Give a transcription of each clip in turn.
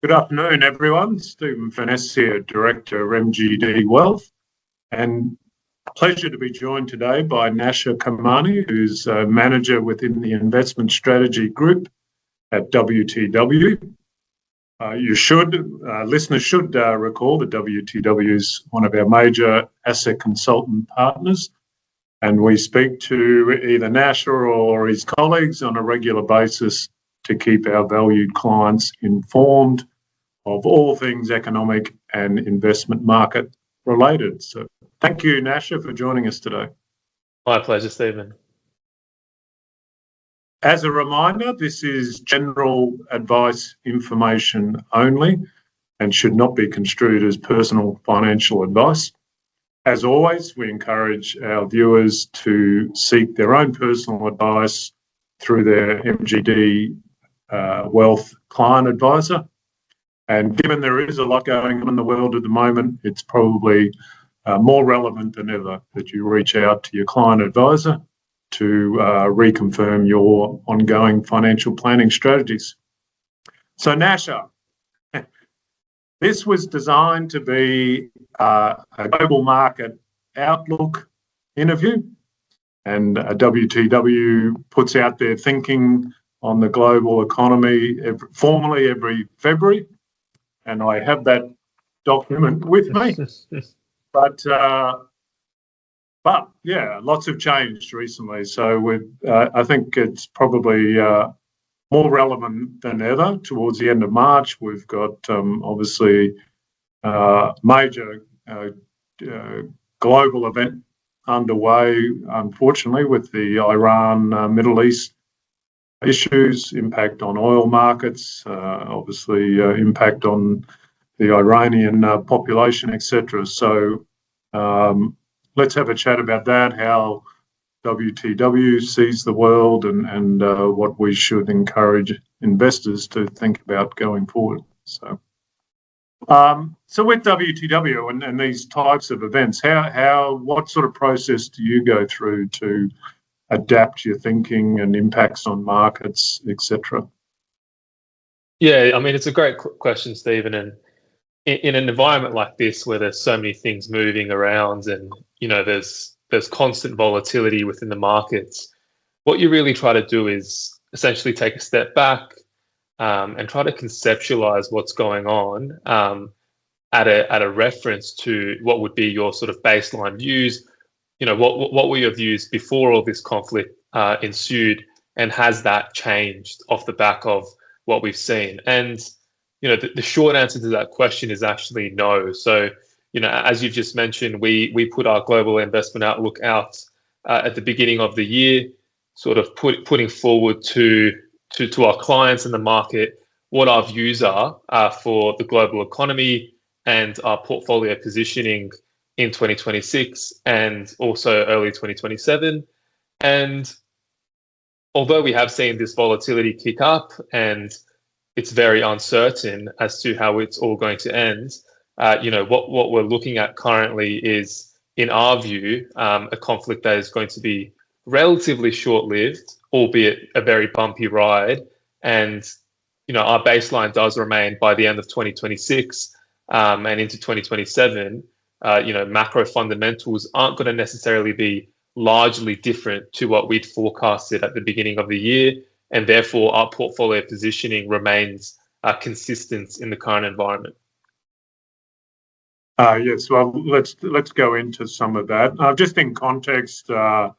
Good afternoon, everyone. Stephen Furness here, Director of MGD Wealth, and pleasure to be joined today by Naasha Kermani, who's a manager within the investment strategy group at WTW. Listeners should recall that WTW is one of our major asset consultant partners, and we speak to either Naasha or his colleagues on a regular basis to keep our valued clients informed of all things economic and investment market related. So thank you, Naasha, for joining us today. My pleasure, Stephen. As a reminder, this is general advice information only and should not be construed as personal financial advice. As always, we encourage our viewers to seek their own personal advice through their MGD Wealth client advisor. And given there is a lot going on in the world at the moment, it's probably more relevant than ever that you reach out to your client advisor to reconfirm your ongoing financial planning strategies. So Naasha, this was designed to be a global market outlook interview, and WTW puts out their thinking on the global economy formally every February. And I have that document with me. But yeah, lots have changed recently. So I think it's probably more relevant than ever towards the end of March. We've got obviously major global event underway, unfortunately, with the Iran Middle East issues, impact on oil markets, obviously impact on the Iranian population, etc. So let's have a chat about that, how WTW sees the world and what we should encourage investors to think about going forward. So with WTW and these types of events, what sort of process do you go through to adapt your thinking and impacts on markets, etc.? Yeah, I mean, it's a great question, Stephen. And in an environment like this, where there's so many things moving around, and there's constant volatility within the markets, what you really try to do is essentially take a step back and try to conceptualize what's going on at a reference to what would be your sort of baseline views. What were your views before all this conflict ensued, and has that changed off the back of what we've seen? And the short answer to that question is actually no. So as you've just mentioned, we put our global investment outlook out at the beginning of the year, sort of putting forward to our clients in the market what our views are for the global economy and our portfolio positioning in 2026 and also early 2027. And although we have seen this volatility kick up and it's very uncertain as to how it's all going to end, what we're looking at currently is, in our view, a conflict that is going to be relatively short-lived, albeit a very bumpy ride. And our baseline does remain by the end of 2026 and into 2027. Macro fundamentals aren't going to necessarily be largely different to what we'd forecasted at the beginning of the year, and therefore our portfolio positioning remains consistent in the current environment. Yes, well, let's go into some of that. Just in context, MGD,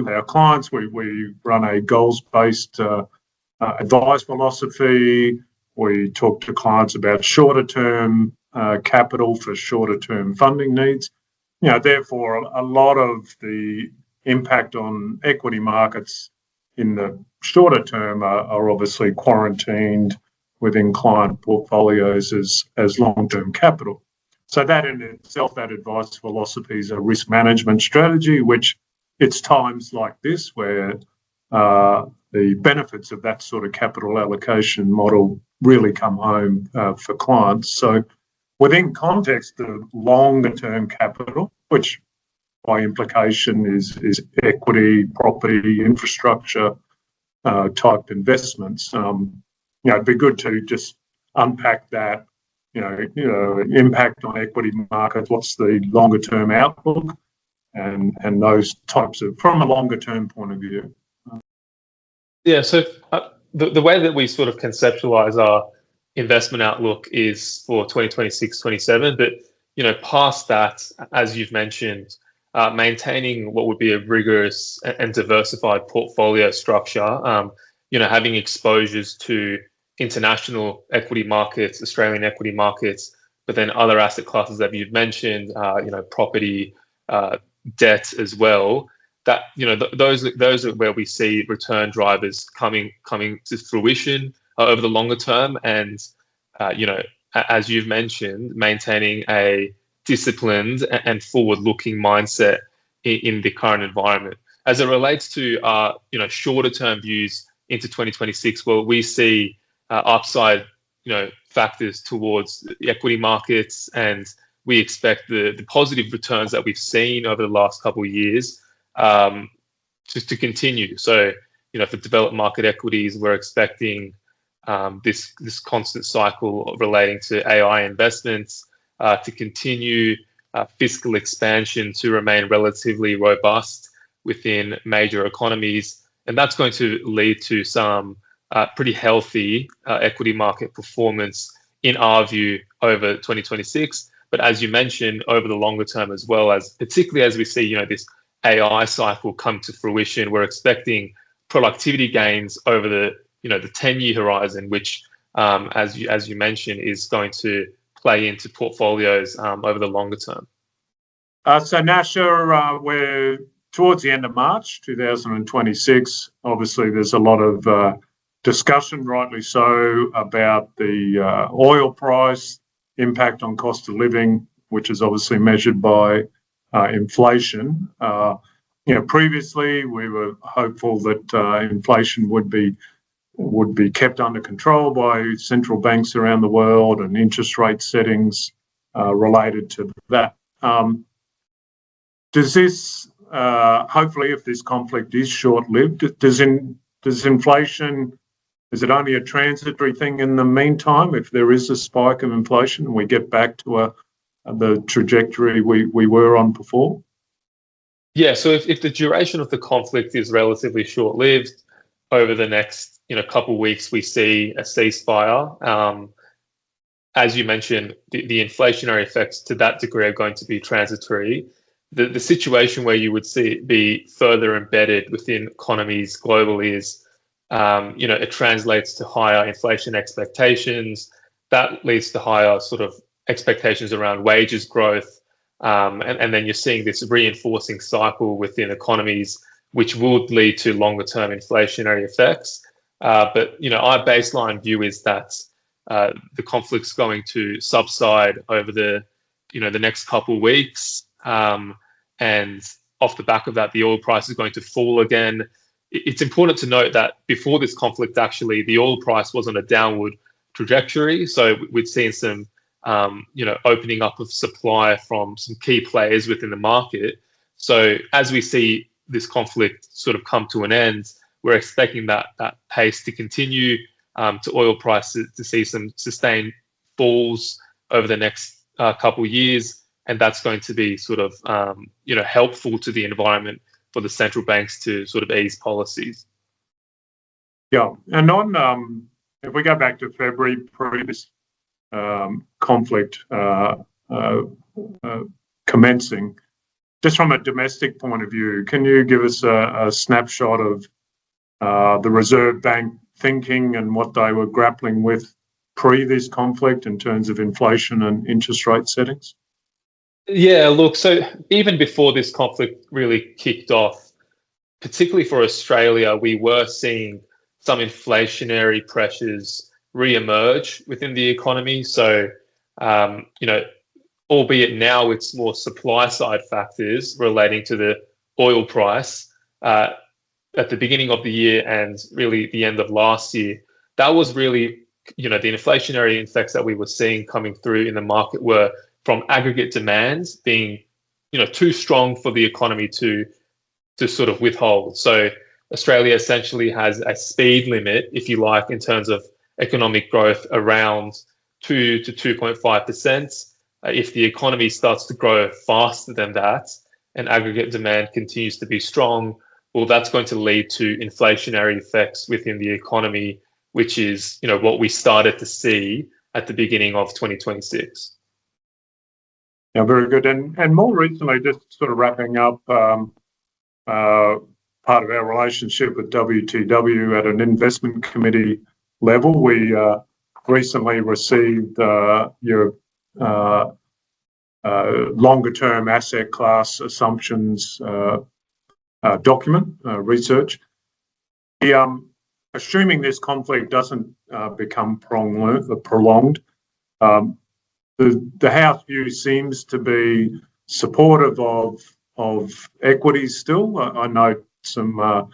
our clients, we run a goals-based advice philosophy. We talk to clients about shorter-term capital for shorter-term funding needs. Therefore, a lot of the impact on equity markets in the shorter term are obviously quarantined within client portfolios as long-term capital. So that in itself, that advice philosophy is a risk management strategy, which it's times like this where the benefits of that sort of capital allocation model really come home for clients. So within context of longer-term capital, which by implication is equity, property, infrastructure type investments, it'd be good to just unpack that. Impact on equity markets. What's the longer term outlook, and those types of, from a longer term point of view. Yeah. So the way that we sort of conceptualize our investment outlook is for 2026, 27, but past that, as you've mentioned, maintaining what would be a rigorous and diversified portfolio structure, having exposures to international equity markets, Australian equity markets, but then other asset classes that you've mentioned, property, debt as well. That those are where we see return drivers coming to fruition over the longer term, and as you've mentioned, maintaining a disciplined and forward-looking mindset in the current environment. As it relates to shorter term views into 2026, well, we see upside factors towards the equity markets, and we expect the positive returns that we've seen over the last couple of years to continue. So for developed market equities, we're expecting this constant cycle relating to AI investments to continue, fiscal expansion to remain relatively robust within major economies, and that's going to lead to some pretty healthy equity market performance in our view over 2026. But as you mentioned, over the longer term as well, as particularly as we see this AI cycle come to fruition, we're expecting productivity gains over the 10-year horizon, which as you mentioned is going to play into portfolios over the longer term. So Naasha, we're towards the end of March 2026. Obviously, there's a lot of discussion, rightly so, about the oil price impact on cost of living, which is obviously measured by inflation. Previously we were hopeful that inflation would be kept under control by central banks around the world, and interest rate settings related to that. Does this, hopefully, if this conflict is short-lived, does inflation, is it only a transitory thing in the meantime? If there is a spike of inflation and we get back to the trajectory we were on before? Yeah, so if the duration of the conflict is relatively short-lived, over the next couple of weeks we see a ceasefire. As you mentioned, the inflationary effects to that degree are going to be transitory. The situation where you would see it be further embedded within economies globally is, it translates to higher inflation expectations. That leads to higher sort of expectations around wages growth. And then you're seeing this reinforcing cycle within economies, which would lead to longer term inflationary effects. But our baseline view is that the conflict's going to subside over the next couple of weeks. And off the back of that, the oil price is going to fall again. It's important to note that before this conflict, actually, the oil price was on a downward trajectory. So we'd seen some, opening up of supply from some key players within the market. So as we see this conflict sort of come to an end, we're expecting that pace to continue, to oil prices to see some sustained falls over the next couple of years. And that's going to be sort of, helpful to the environment for the central banks to sort of ease policies. Yeah, and on if we go back to February, previous conflict commencing, just from a domestic point of view, can you give us a snapshot of the Reserve Bank thinking and what they were grappling with pre this conflict in terms of inflation and interest rate settings? Yeah, look, so even before this conflict really kicked off, particularly for Australia, we were seeing some inflationary pressures re-emerge within the economy. So, albeit now it's more supply side factors relating to the oil price, at the beginning of the year and really the end of last year, that was really, the inflationary effects that we were seeing coming through in the market were from aggregate demands being, too strong for the economy to sort of withhold. So Australia essentially has a speed limit, if you like, in terms of economic growth around 2 to 2.5%. If the economy starts to grow faster than that and aggregate demand continues to be strong, well, that's going to lead to inflationary effects within the economy, which is, what we started to see at the beginning of 2026. Yeah, very good. And more recently, just sort of wrapping up, part of our relationship with WTW at an investment committee level, we recently received your longer-term asset class assumptions document research. Assuming this conflict doesn't become prolonged, the House view seems to be supportive of equities still. I note some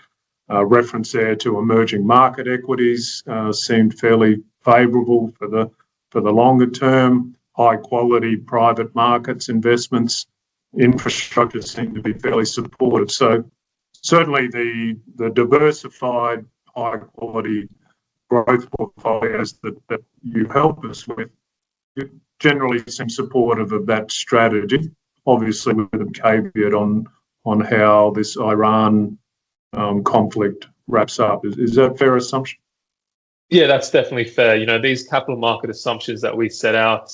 reference there to emerging market equities seemed fairly favourable for the longer term. High quality private markets investments, infrastructure seem to be fairly supportive. So certainly the diversified high quality growth portfolios that you help us with generally seem supportive of that strategy, obviously with a caveat on how this Iran conflict wraps up. Is that a fair assumption? Yeah, that's definitely fair. These capital market assumptions that we set out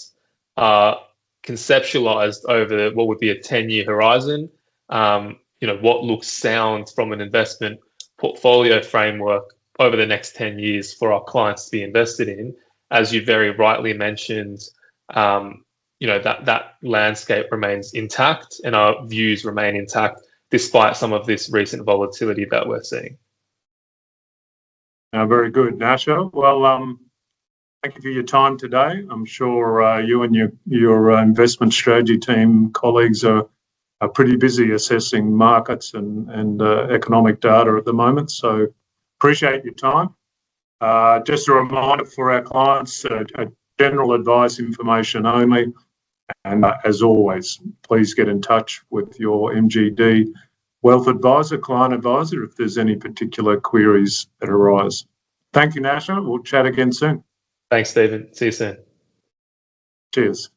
are conceptualized over what would be a 10-year horizon. What looks sound from an investment portfolio framework over the next 10 years for our clients to be invested in. As you very rightly mentioned, that landscape remains intact and our views remain intact despite some of this recent volatility that we're seeing. Very good, Naasha. Well, thank you for your time today. I'm sure you and your investment strategy team colleagues are pretty busy assessing markets and economic data at the moment. So appreciate your time. Just a reminder for our clients, general advice information only. And as always, please get in touch with your MGD wealth advisor, client advisor, if there's any particular queries that arise. Thank you, Naasha. We'll chat again soon. Thanks, Stephen. See you soon. Cheers.